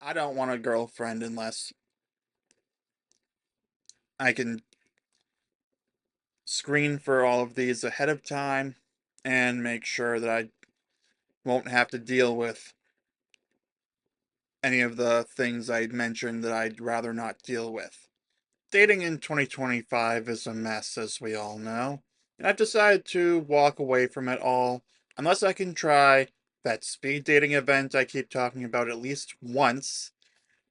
I don't want a girlfriend unless I can screen for all of these ahead of time and make sure that I won't have to deal with any of the things I mentioned that I'd rather not deal with. Dating in 2025 is a mess, as we all know, and I've decided to walk away from it all unless I can try that speed dating event I keep talking about at least once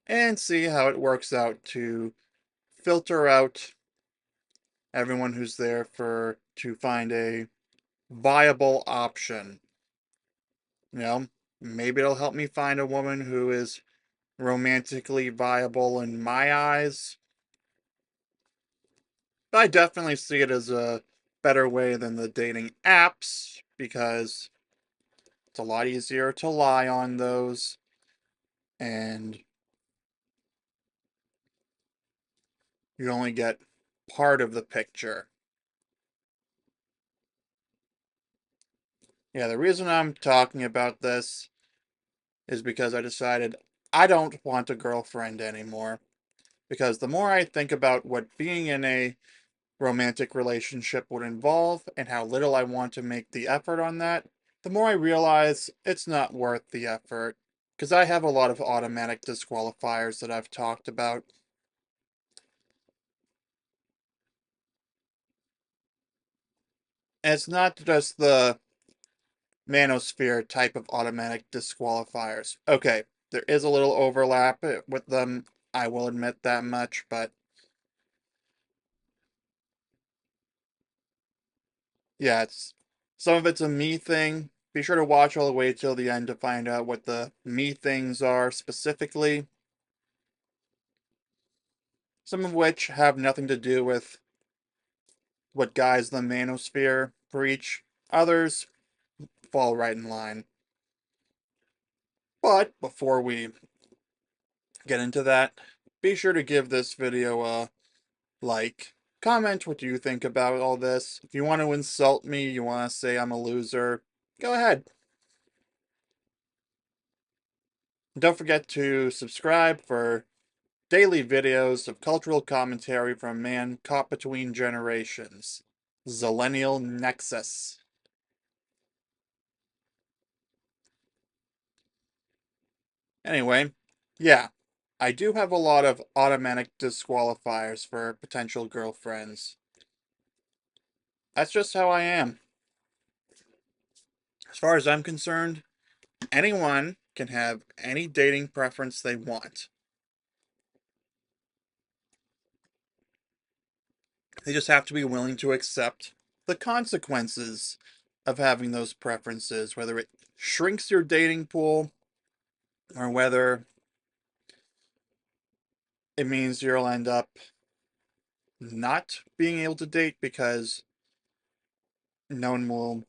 and see how it works out to filter out everyone who's there for to find a viable option. You know, maybe it'll help me find a woman who is romantically viable in my eyes. But I definitely see it as a better way than the dating apps because it's a lot easier to lie on those and you only get part of the picture. Yeah, the reason I'm talking about this is because I decided I don't want a girlfriend anymore. Because the more I think about what being in a romantic relationship would involve and how little I want to make the effort on that, the more I realize it's not worth the effort. Because I have a lot of automatic disqualifiers that I've talked about. And it's not just the manosphere type of automatic disqualifiers. Okay, there is a little overlap with them, I will admit that much, but yeah, it's some of it's a me thing. Be sure to watch all the way till the end to find out what the me things are specifically. Some of which have nothing to do with what guys in the manosphere preach. Others fall right in line. But before we get into that, be sure to give this video a like. Comment what you think about all this. If you want to insult me, you want to say I'm a loser, go ahead. Don't forget to subscribe for daily videos of cultural commentary from a man caught between generations. Zillennial Nexus. Anyway, yeah, I do have a lot of automatic disqualifiers for potential girlfriends. That's just how I am. As far as I'm concerned, anyone can have any dating preference they want. They just have to be willing to accept the consequences of having those preferences, whether it shrinks your dating pool or whether it means you'll end up not being able to date because no one will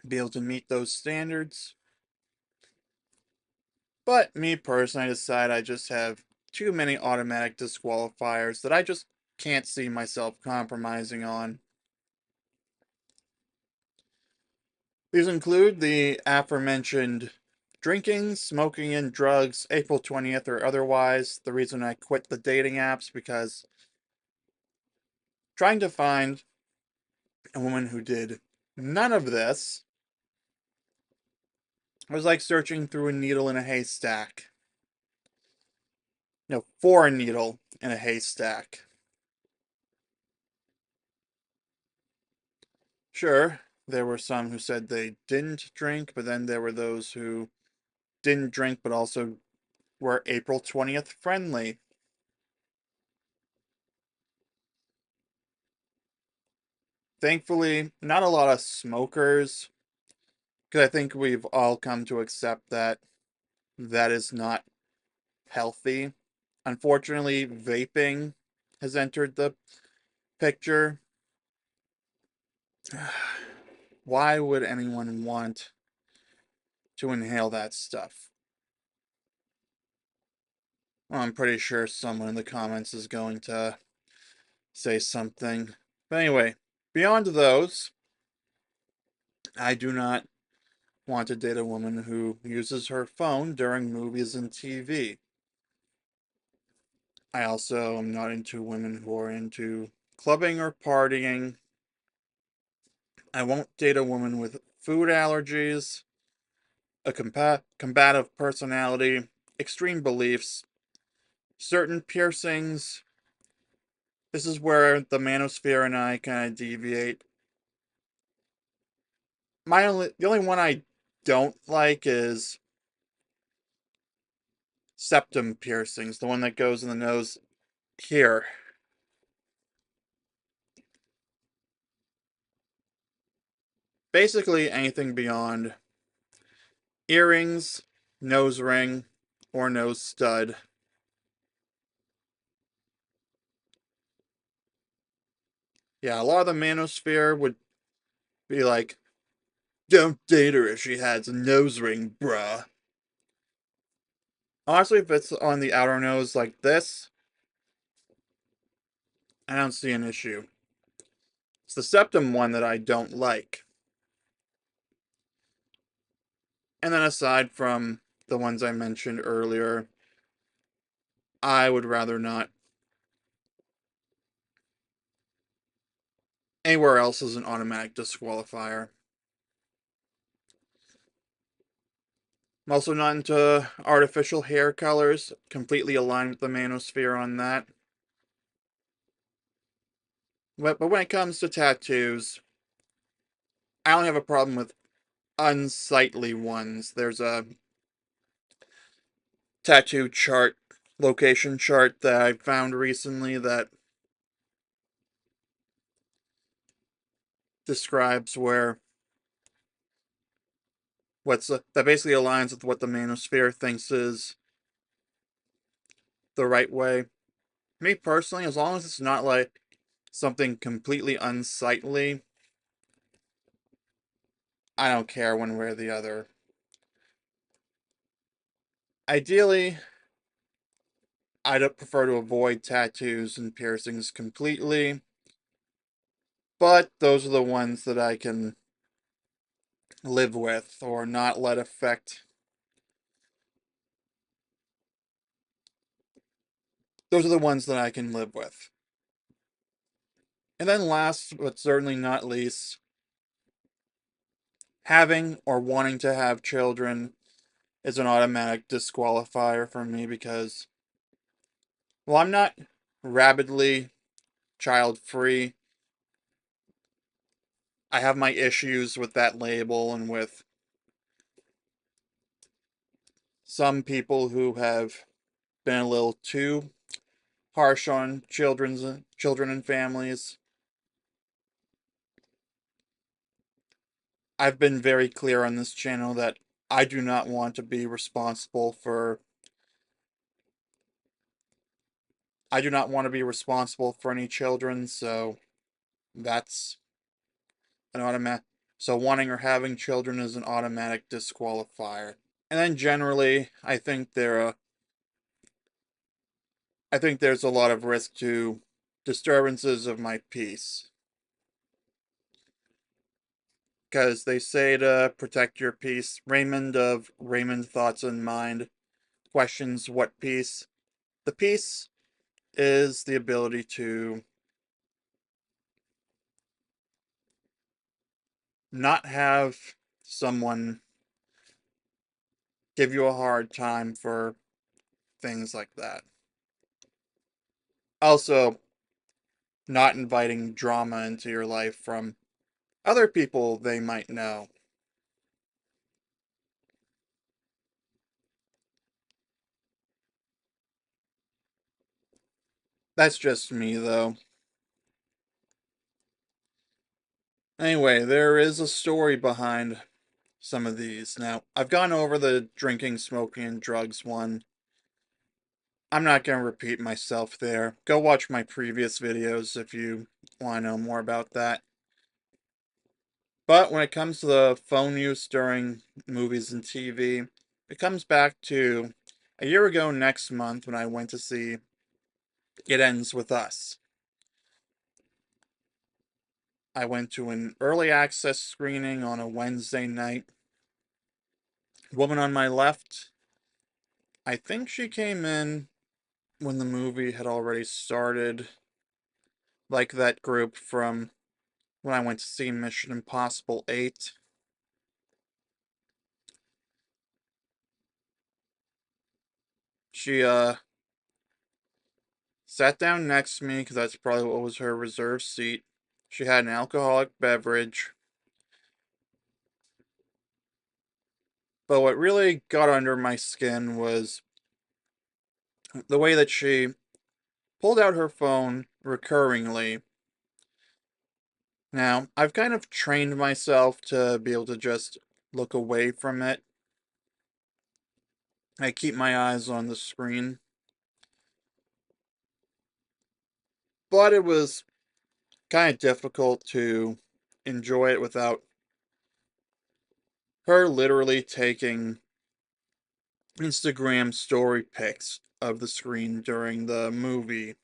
be able to meet those standards. But me personally, I decide I just have too many automatic disqualifiers that I just can't see myself compromising on. These include the aforementioned drinking, smoking, and drugs, April 20th or otherwise. The reason I quit the dating apps because trying to find a woman who did none of this was like searching through a needle in a haystack. No, for a needle in a haystack. Sure, there were some who said they didn't drink, but then there were those who didn't drink but also were April 20th friendly. Thankfully, not a lot of smokers, because I think we've all come to accept that that is not healthy. Unfortunately, vaping has entered the picture. Why would anyone want to inhale that stuff? Well, I'm pretty sure someone in the comments is going to say something. But anyway, beyond those, I do not want to date a woman who uses her phone during movies and TV. I also am not into women who are into clubbing or partying. I won't date a woman with food allergies, a combative personality, extreme beliefs, certain piercings. This is where the manosphere and I kind of deviate. The only one I don't like is septum piercings, the one that goes in the nose here. Basically, anything beyond earrings, nose ring, or nose stud. Yeah, a lot of the manosphere would be like, don't date her if she has a nose ring, bruh. Honestly, if it's on the outer nose like this, I don't see an issue. It's the septum one that I don't like. And then aside from the ones I mentioned earlier, I would rather not. Anywhere else is an automatic disqualifier. I'm also not into artificial hair colors, completely aligned with the manosphere on that. But when it comes to tattoos, I only have a problem with unsightly ones. There's a tattoo chart, location chart that I found recently that describes where that basically aligns with what the manosphere thinks is the right way. Me personally, as long as it's not like something completely unsightly, I don't care one way or the other. Ideally, I'd prefer to avoid tattoos and piercings completely, but those are the ones that I can live with or not let affect. Those are the ones that I can live with. And then last, but certainly not least, having or wanting to have children is an automatic disqualifier for me because, well, I'm not rabidly child free. I have my issues with that label and with some people who have been a little too harsh on children and families. I've been very clear on this channel that I do not want to be responsible for I do not want to be responsible for any children, so that's an automatic. So wanting or having children is an automatic disqualifier. And then generally, I think there's a lot of risk to disturbances of my peace. Because they say to protect your peace. Raymond of Raymond Thoughts in Mind questions what peace. The peace is the ability to not have someone give you a hard time for things like that. Also, not inviting drama into your life from other people they might know. That's just me, though. Anyway, there is a story behind some of these. Now, I've gone over the drinking, smoking, and drugs one. I'm not going to repeat myself there. Go watch my previous videos if you want to know more about that. But when it comes to the phone use during movies and TV, it comes back to a year ago next month when I went to see It Ends With Us. I went to an early access screening on a Wednesday night. Woman on my left, I think she came in when the movie had already started, like that group from when I went to see Mission Impossible 8. She sat down next to me because that's probably what was her reserved seat. She had an alcoholic beverage, but what really got under my skin was the way that she pulled out her phone recurringly. Now, I've kind of trained myself to be able to just look away from it. I keep my eyes on the screen, but it was kind of difficult to enjoy it without her literally taking Instagram story pics of the screen during the movie.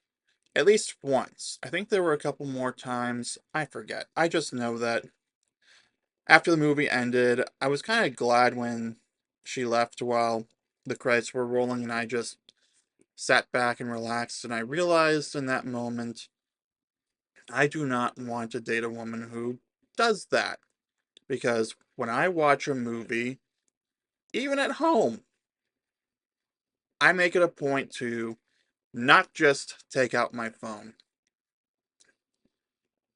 At least once. I think there were a couple more times. I forget. I just know that after the movie ended, I was kind of glad when she left while the credits were rolling, and I just sat back and relaxed. And I realized in that moment, I do not want to date a woman who does that. Because when I watch a movie, even at home, I make it a point to not just take out my phone.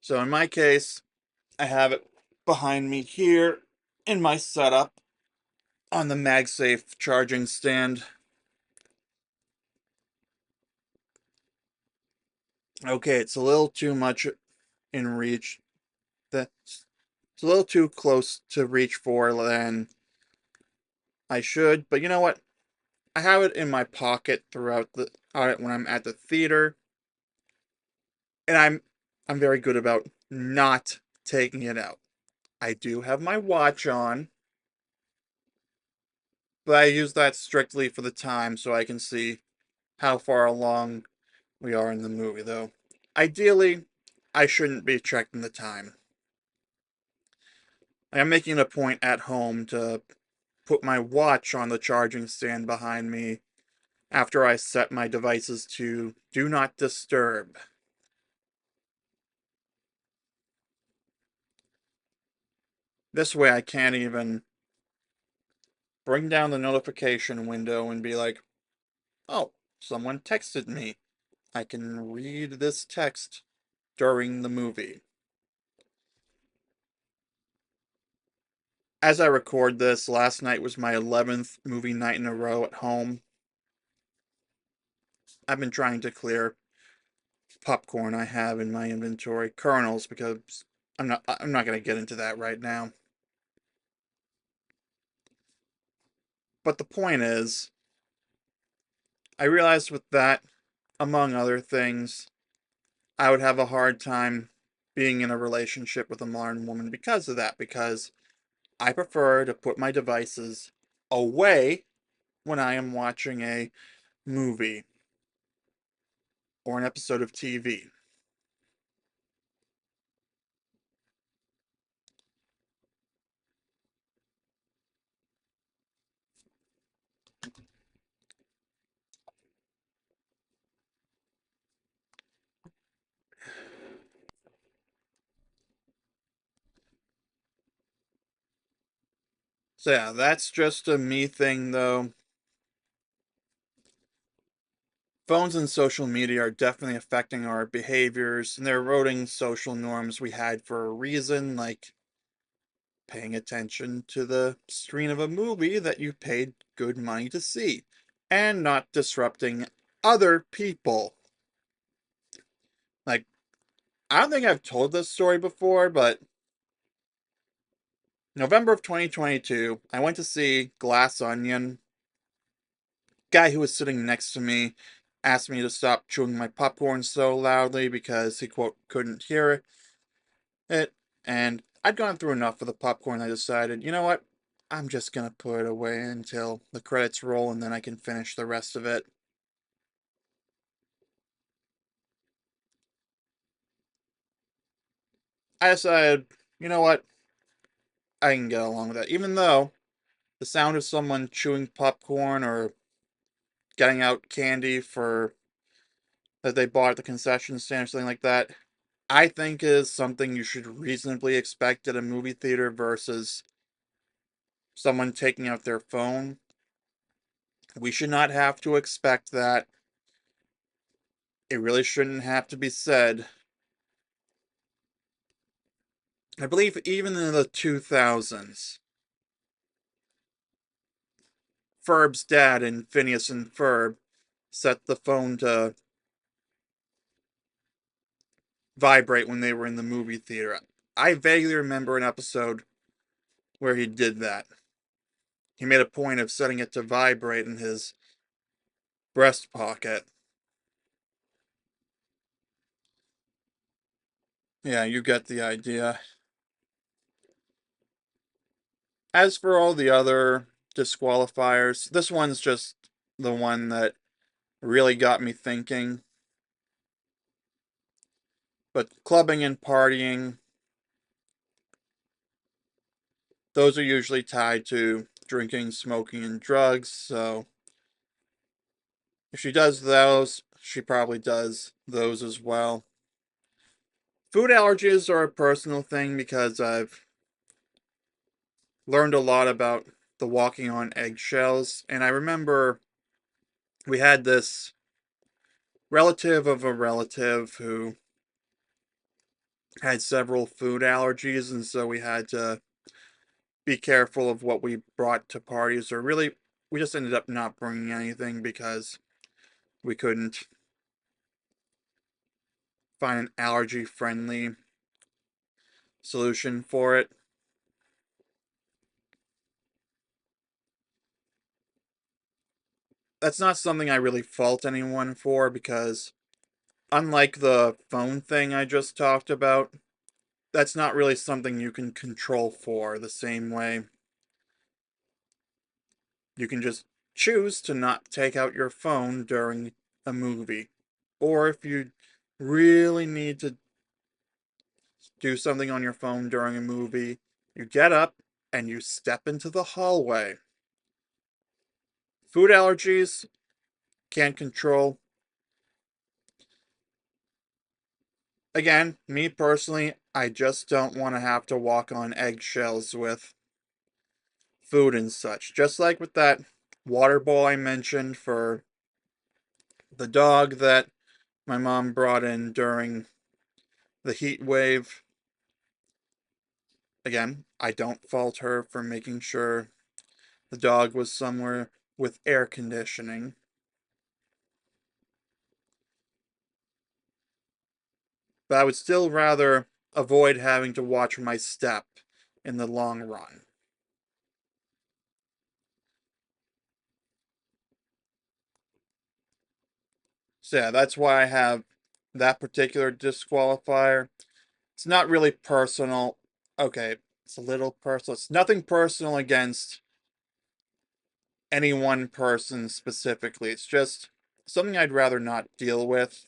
So in my case, I have it behind me here in my setup on the MagSafe charging stand. Okay, it's a little too much in reach. That's it's a little too close to reach for than I should, but you know what? I have it in my pocket throughout the when I'm at the theater, and I'm very good about not taking it out. I do have my watch on, but I use that strictly for the time so I can see how far along we are in the movie, though. Ideally, I shouldn't be checking the time. I'm making it a point at home to put my watch on the charging stand behind me after I set my devices to do not disturb. This way I can't even bring down the notification window and be like, oh, someone texted me. I can read this text during the movie. As I record this, last night was my 11th movie night in a row at home. I've been trying to clear popcorn I have in my inventory, kernels, because I'm not going to get into that right now. But the point is, I realized with that, among other things, I would have a hard time being in a relationship with a modern woman because of that, because I prefer to put my devices away when I am watching a movie or an episode of TV. So yeah, that's just a me thing though. Phones and social media are definitely affecting our behaviors, and they're eroding social norms we had for a reason, like paying attention to the screen of a movie that you paid good money to see, and not disrupting other people. Like, I don't think I've told this story before, but November of 2022, I went to see Glass Onion. Guy who was sitting next to me asked me to stop chewing my popcorn so loudly because he, quote, couldn't hear it. And I'd gone through enough of the popcorn. I decided, you know what? I'm just gonna put it away until the credits roll and then I can finish the rest of it. I decided, you know what? I can get along with that. Even though the sound of someone chewing popcorn or getting out candy for that they bought at the concession stand or something like that, I think is something you should reasonably expect at a movie theater versus someone taking out their phone. We should not have to expect that. It really shouldn't have to be said. I believe even in the 2000s, Ferb's dad and Phineas and Ferb set the phone to vibrate when they were in the movie theater. I vaguely remember an episode where he did that. He made a point of setting it to vibrate in his breast pocket. Yeah, you get the idea. As for all the other disqualifiers, this one's just the one that really got me thinking. But clubbing and partying, those are usually tied to drinking, smoking, and drugs. So if she does those, she probably does those as well. Food allergies are a personal thing because I've learned a lot about the walking on eggshells. And I remember we had this relative of a relative who had several food allergies, and so we had to be careful of what we brought to parties, or really, we just ended up not bringing anything because we couldn't find an allergy friendly solution for it. That's not something I really fault anyone for because, unlike the phone thing I just talked about, that's not really something you can control for the same way you can just choose to not take out your phone during a movie. Or if you really need to do something on your phone during a movie, you get up and you step into the hallway. Food allergies, can't control. Again, me personally, I just don't want to have to walk on eggshells with food and such. Just like with that water bowl I mentioned for the dog that my mom brought in during the heat wave. Again, I don't fault her for making sure the dog was somewhere with air conditioning. But I would still rather avoid having to watch my step in the long run. So yeah, that's why I have that particular disqualifier. It's not really personal. Okay, it's a little personal. It's nothing personal against any one person specifically. It's just something I'd rather not deal with.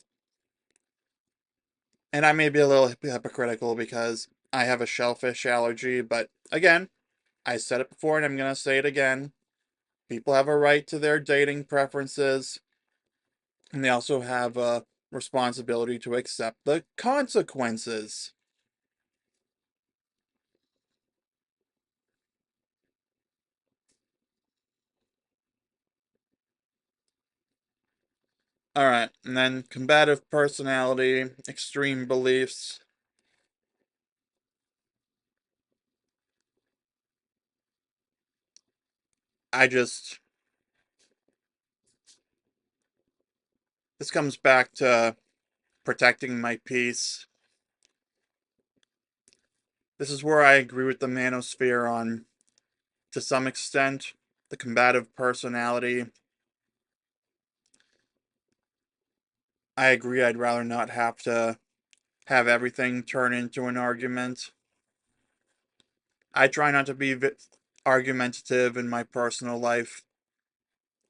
And I may be a little hypocritical because I have a shellfish allergy, but again, I said it before and I'm going to say it again. People have a right to their dating preferences, and they also have a responsibility to accept the consequences. Alright, and then combative personality, extreme beliefs. I just. This comes back to protecting my peace. This is where I agree with the manosphere on, to some extent, the combative personality. I agree I'd rather not have to have everything turn into an argument. I try not to be argumentative in my personal life.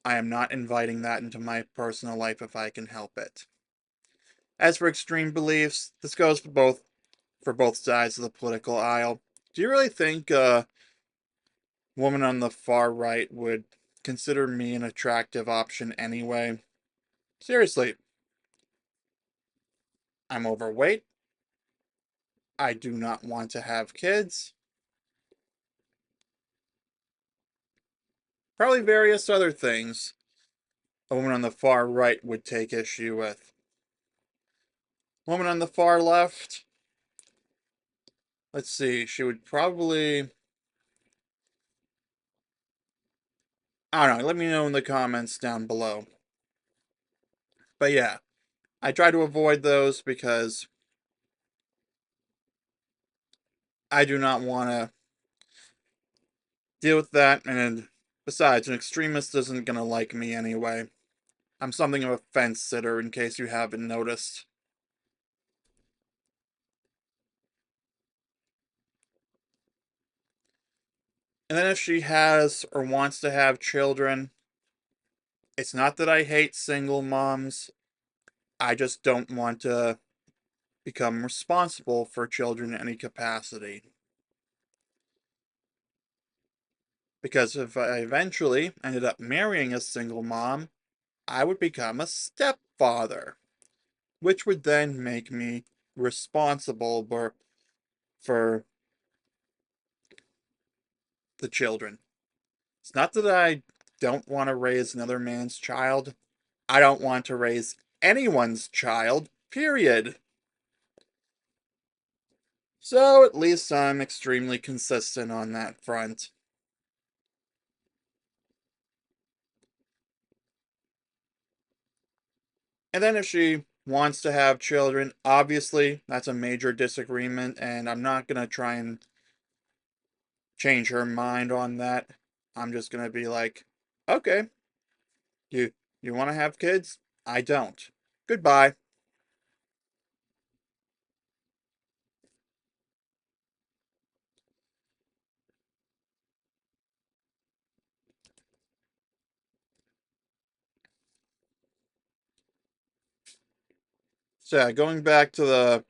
I am not inviting that into my personal life if I can help it. As for extreme beliefs, this goes for both sides of the political aisle. Do you really think a woman on the far right would consider me an attractive option anyway? Seriously, I'm overweight. I do not want to have kids. Probably various other things a woman on the far right would take issue with. Woman on the far left, let's see, she would probably, I don't know, let me know in the comments down below. But yeah, I try to avoid those because I do not want to deal with that, and besides, an extremist isn't going to like me anyway. I'm something of a fence sitter, in case you haven't noticed. And then if she has or wants to have children, it's not that I hate single moms, I just don't want to become responsible for children in any capacity. Because if I eventually ended up marrying a single mom, I would become a stepfather, which would then make me responsible for the children. It's not that I don't want to raise another man's child. I don't want to raise anyone's child, period. So at least I'm extremely consistent on that front. And then if she wants to have children, obviously that's a major disagreement, and I'm not going to try and change her mind on that. I'm just going to be like, okay, you you want to have kids? I don't. Goodbye. So yeah, going back to the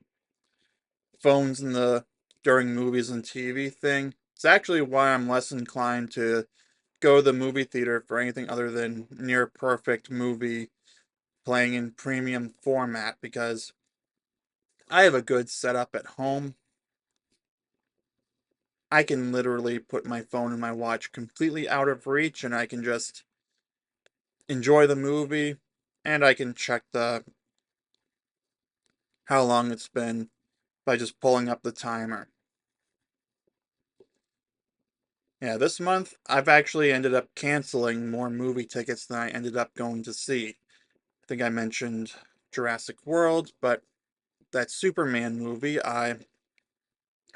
phones and the during movies and TV thing, it's actually why I'm less inclined to go to the movie theater for anything other than near perfect movie playing in premium format, because I have a good setup at home. I can literally put my phone and my watch completely out of reach, and I can just enjoy the movie, and I can check the how long it's been by just pulling up the timer. Yeah, this month I've actually ended up canceling more movie tickets than I ended up going to see. I think I mentioned Jurassic World, but that Superman movie I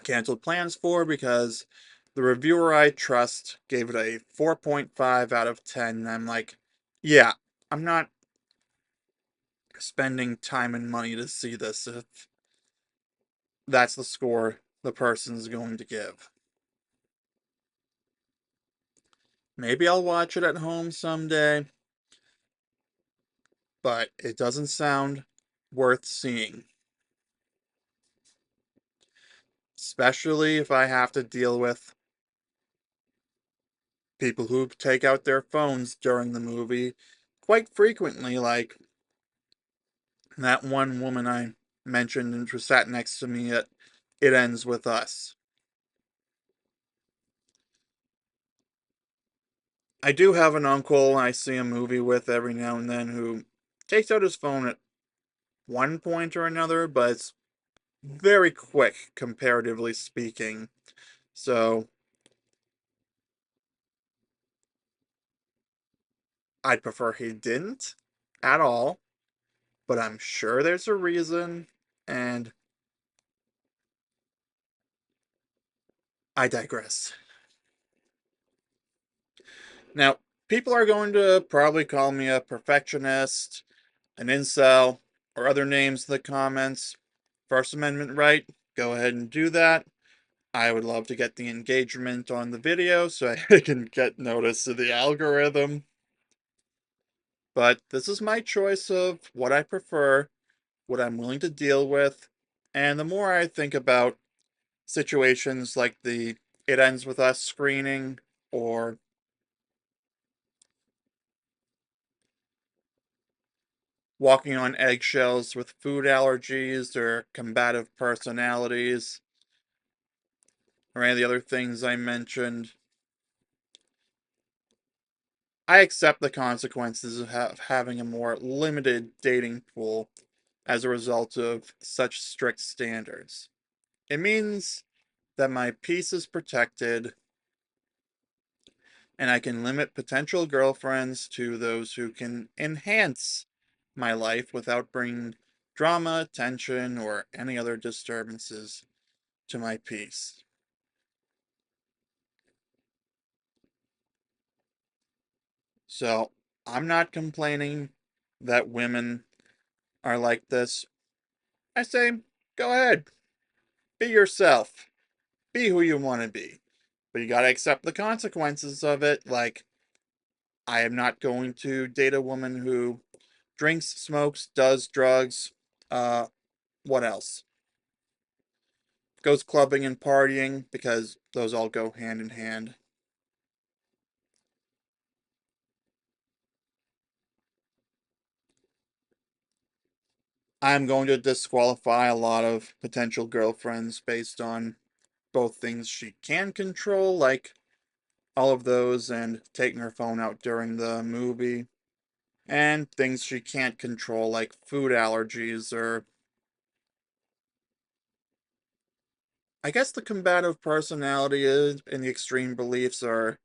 canceled plans for because the reviewer I trust gave it a 4.5 out of 10, and I'm like, yeah, I'm not spending time and money to see this if that's the score the person's going to give. Maybe I'll watch it at home someday, but it doesn't sound worth seeing. Especially if I have to deal with people who take out their phones during the movie quite frequently, like that one woman I mentioned and who sat next to me at It Ends With Us. I do have an uncle I see a movie with every now and then who takes out his phone at one point or another, but it's very quick, comparatively speaking. So I'd prefer he didn't at all, but I'm sure there's a reason, and I digress. Now, people are going to probably call me a perfectionist, an incel, or other names in the comments. First Amendment right, go ahead and do that. I would love to get the engagement on the video so I can get noticed to the algorithm. But this is my choice of what I prefer, what I'm willing to deal with, and the more I think about situations like the It Ends With Us screening, or walking on eggshells with food allergies or combative personalities or any of the other things I mentioned. I accept the consequences of having a more limited dating pool as a result of such strict standards. It means that my peace is protected and I can limit potential girlfriends to those who can enhance my life without bringing drama, tension, or any other disturbances to my peace. So, I'm not complaining that women are like this. I say, go ahead, be yourself, be who you want to be. But you gotta accept the consequences of it. Like, I am not going to date a woman who drinks, smokes, does drugs, uh, what else? Goes clubbing and partying, because those all go hand in hand. I'm going to disqualify a lot of potential girlfriends based on both things she can control, like all of those and taking her phone out during the movie, and things she can't control, like food allergies or I guess the combative personality is and the extreme beliefs are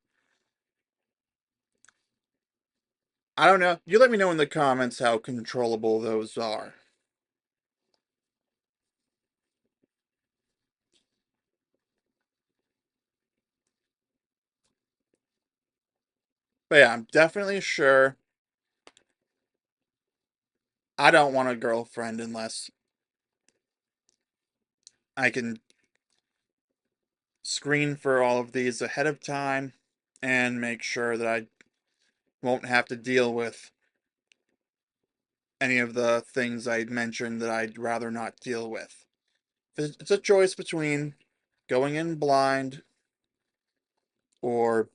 I don't know. You let me know in the comments how controllable those are. But yeah, I'm definitely sure I don't want a girlfriend unless I can screen for all of these ahead of time and make sure that I won't have to deal with any of the things I mentioned that I'd rather not deal with. It's a choice between going in blind or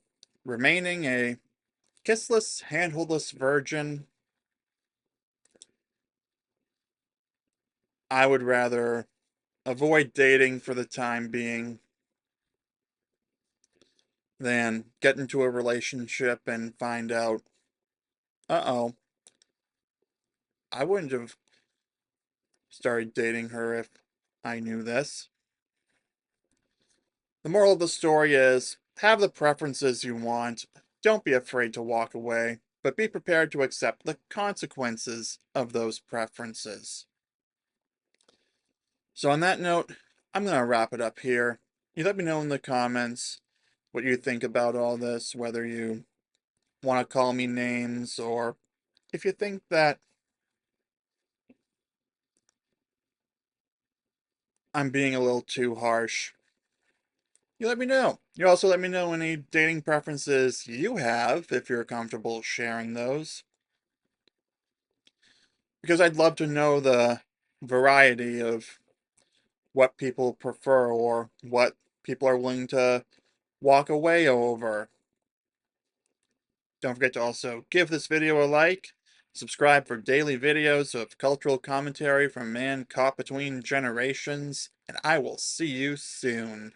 remaining a kissless, handholdless virgin. I would rather avoid dating for the time being than get into a relationship and find out, uh-oh, I wouldn't have started dating her if I knew this. The moral of the story is have the preferences you want. Don't be afraid to walk away, but be prepared to accept the consequences of those preferences. So, on that note, I'm going to wrap it up here. You let me know in the comments what you think about all this, whether you want to call me names or if you think that I'm being a little too harsh. You let me know. You also let me know any dating preferences you have if you're comfortable sharing those. Because I'd love to know the variety of what people prefer or what people are willing to walk away over. Don't forget to also give this video a like, subscribe for daily videos of cultural commentary from man caught between generations, and I will see you soon.